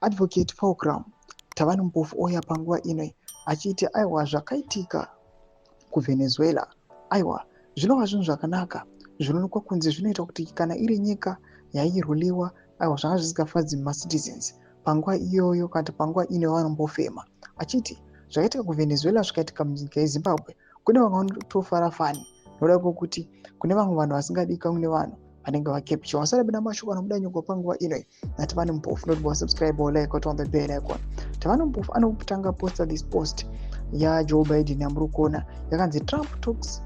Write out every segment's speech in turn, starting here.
Advocate Program Tavanhu Mpofu oya panguva ino achiti aiwa zvakaitika kuVenezuela aiwa zvinova zvinhu zvakanaka zvinoonekwa kunzi zvinoita kuti kana iri nyika yairuliwa aiwa zvanga zvisingafadzi macitizens panguva iyoyo kana panguva ino yavanombofema achiti zvakaitika kuVenezuela zvikaitika munyika yeZimbabwe kune vamwe vanotofara fani noda kwokuti kune vamwe vanhu vasingadika kune vanhu vanenge vakepcha wasada bina mashoko anobuda nyuko panguva ino naTavanhu Mpofu not subscribe or like on the bell icon. Tavanhu Mpofu anotanga posta this post ya Joe Biden yamuri kuona yakanzi Trump talks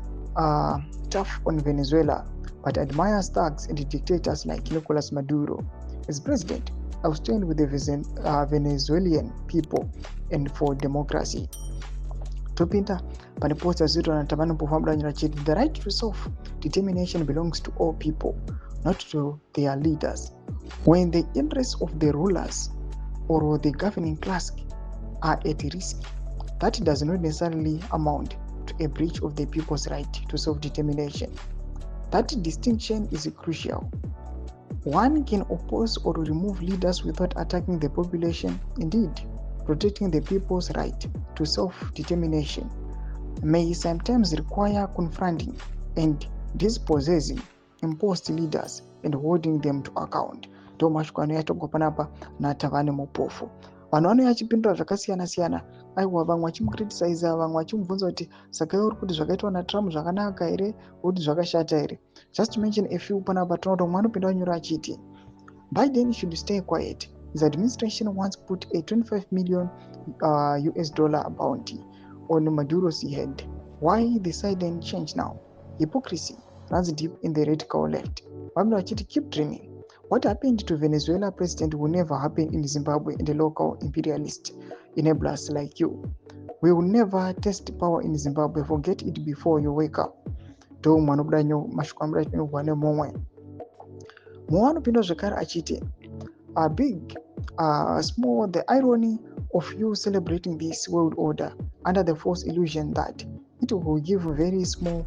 tough on Venezuela but admires thugs and dictators like Nicolas Maduro. As president, I will stand with the Venezuelan people and for democracy. Topinda pane posta zito na Tavanhu Mpofu amudanyira chiti the right to self-determination belongs to all people, not to their leaders. When the interests of the rulers or the governing class are at risk, that does not necessarily amount to a breach of the people's right to self-determination. That distinction is crucial. One can oppose or remove leaders without attacking the population. Indeed, protecting the people's right to self-determination may sometimes require confronting and dispossessing imposed leaders and holding them to account. Ndo mashoko anoyatogwa panapa naTavanhu Mpofu. Vanhu vanouya vachipindura zvakasiyana-siyana aiwa vamwe vachimukriticiza vamwe vachimubvunza kuti saka iwe uri kuti zvakaitwa naTrump zvakanaka here kuti zvakashata here. Just to mention a few panapa tinoona umwe anopinda wanyora achiti Biden should stay quiet. His administration once put a $25 million US bounty on Maduro's head. Why the sudden change now? Hypocrisy runs deep in the radical left. Vamwe vachiti keep dreaming. What happened to Venezuela president will never happen in Zimbabwe and the local imperialist enablers like you. We will never test power in Zimbabwe. Forget it before you wake up. Do manobuda nyo mashoko ambuda chinowane momwe. Mwano pindo zvakare achiti big, small, the irony of you celebrating this world order under the false illusion that it will give very small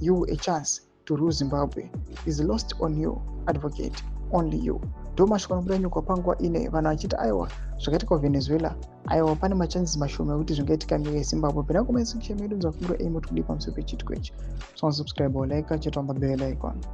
you a chance to rule Zimbabwe is lost on you, advocate, only you. Ndo mashoko anobuda nyuko panguva ine vanhu vachiti aiwa zvakaitika kuVenezuela aiwa pane machances mashoma ekuti zvingaitika nyika yeZimbabwe. Pena comment section medu nzafunguro aim kuti kudi pamusoro pechitiko ichi. So subscribe or like chete on the bell icon.